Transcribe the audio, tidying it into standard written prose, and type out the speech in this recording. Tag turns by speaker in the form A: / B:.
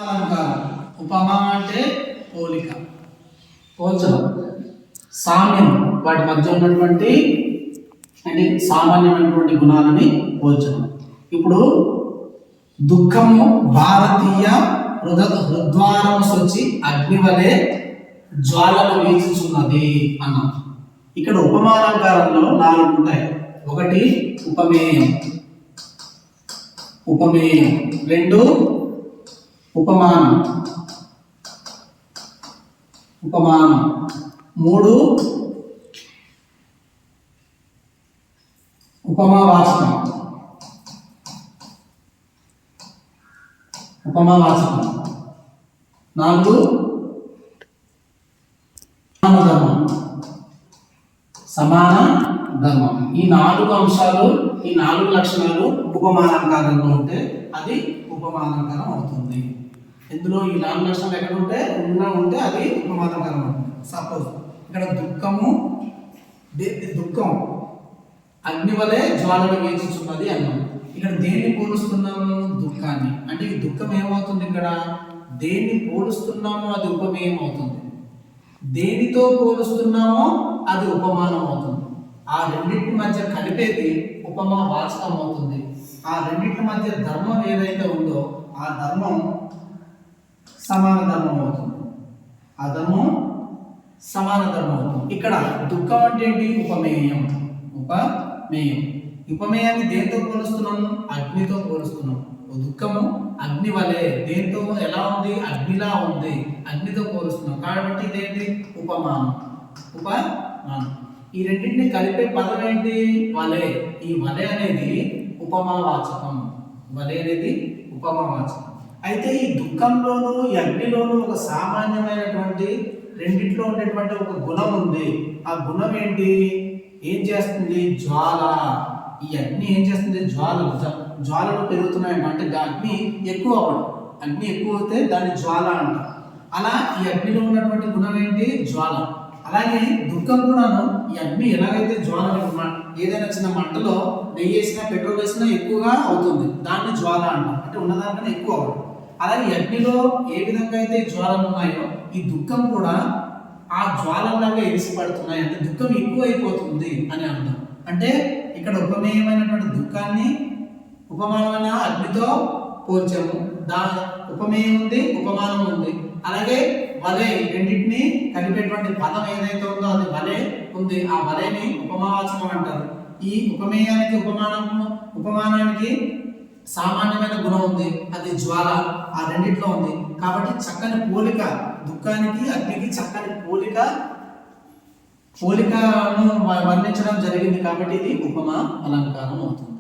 A: అలంకారం. ఉపమా అంటే పోలిక, పోల్చడం, సామ్యం, వాటి మధ్య ఉన్నటువంటి అంటే సామాన్యమైనటువంటి గుణాలని పోల్చడం. ఇప్పుడు దుఃఖము భారతీయ హృద్వారము సొచ్చి అగ్నివలే జ్వాలలు వీచుచున్నది అన్నాం. ఇక్కడ ఉపమాలంకారంలో 4 ఉంటాయి. ఒకటి ఉపమేయం, ఉపమేయం. 2 ఉపమానం, ఉపమానం. 3 ఉపమావాచకం, ఉపమావాచకం. 4 సమాన ధర్మం, సమాన ధర్మం. ఈ 4 అంశాలు, ఈ 4 లక్షణాలు ఉపమాలంకారంలో ఉంటే అది ఉపమాలంకారం అవుతుంది. ఇందులో ఈ 4 లక్షణాలు ఎక్కడ ఉంటే అది ఉపమాలంకారం అవుతుంది. సపోజ్ ఇక్కడ దుఃఖము, దుఃఖం అగ్ని వలె జ్వాలలు వేచుచున్నది అన్నాం. ఇక్కడ దేన్ని పోలుస్తున్నాము? దుఃఖాన్ని. అంటే ఈ దుఃఖం ఏమవుతుంది? ఇక్కడ దేన్ని పోలుస్తున్నామో అది ఉపమేయం అవుతుంది, దేనితో పోలుస్తున్నామో అది ఉపమానం అవుతుంది. ఆ రెండింటి మధ్య కలిపేది ఉపమా వాచకం అవుతుంది. ఆ రెండింటి మధ్య ధర్మం ఏదైతే ఉందో ఆ ధర్మం సమాన ధర్మం అవుతుంది. ఆ ధర్మం సమాన ధర్మం అవుతుంది. ఇక్కడ దుఃఖం అంటే ఏంటి? ఉపమేయం, ఉపమేయం. ఉపమేయాన్ని దేంతో పోలుస్తున్నాము? అగ్నితో పోలుస్తున్నాము. దుఃఖము అగ్ని వలె, దేంతో ఎలా ఉంది? అగ్నిలా ఉంది, అగ్నితో పోలుస్తున్నాం కాబట్టి ఇదేంటి? ఉపమానం, ఉపమానం. ఈ రెండింటిని కలిపే పదం ఏంటి? వలె. ఈ వలె అనేది ఉపమావాచకం, వలె అనేది ఉపమావాచకం. అయితే ఈ దుఃఖంలోనూ ఈ అగ్నిలోనూ ఒక సామాన్యమైనటువంటి రెండిట్లో ఉండేటువంటి ఒక గుణం ఉంది. ఆ గుణం ఏంటి? ఏం చేస్తుంది? జ్వాల. ఈ అగ్ని ఏం చేస్తుంది? జ్వాలలు పెరుగుతున్నాయంట. అంటే అగ్ని ఎక్కువ అవ్వడం, అగ్ని ఎక్కువ అవుతే దాన్ని జ్వాల అంట. అలా ఈ అగ్నిలో ఉన్నటువంటి గుణం ఏంటి? జ్వాల. అలాగే దుఃఖం కూడాను ఈ అగ్ని ఎలాగైతే జ్వాల, ఏదైనా చిన్న మంటలో నెయ్యి వేసినా పెట్రోల్ వేసినా ఎక్కువగా అవుతుంది, దాన్ని జ్వాల అంట. అంటే ఉన్నదానికన్నా ఎక్కువ అవ్వడం. అలాగే ఈ అగ్నిలో ఏ విధంగా అయితే జ్వాలలు ఉన్నాయో ఈ దుఃఖం కూడా ఆ జ్వాలలాగా ఎగిసి పడుతున్నాయి. అంటే దుఃఖం ఎక్కువ అయిపోతుంది అని అర్థం. అంటే ఇక్కడ ఉపమేయమైనటువంటి దుఃఖాన్ని ఉపమానమైన అగ్నితో పోల్చాము. ఉపమేయం ఉంది, ఉపమానం ఉంది. అలాగే వలె, రెండింటిని కలిపేటువంటి పదం ఏదైతే ఉందో అది వలె ఉంది. ఆ వలెని ఉపమావాచకం అంటారు. ఈ ఉపమేయానికి ఉపమానానికి సామాన్యమైన గుణం ఉంది, అది జ్వాల. ఆ రెండిట్లో ఉంది కాబట్టి చక్కని పోలిక, దుఃఖానికి అగ్నికి చక్కని పోలికను వర్ణించడం జరిగింది కాబట్టి ఇది ఉపమా అలంకారం అవుతుంది.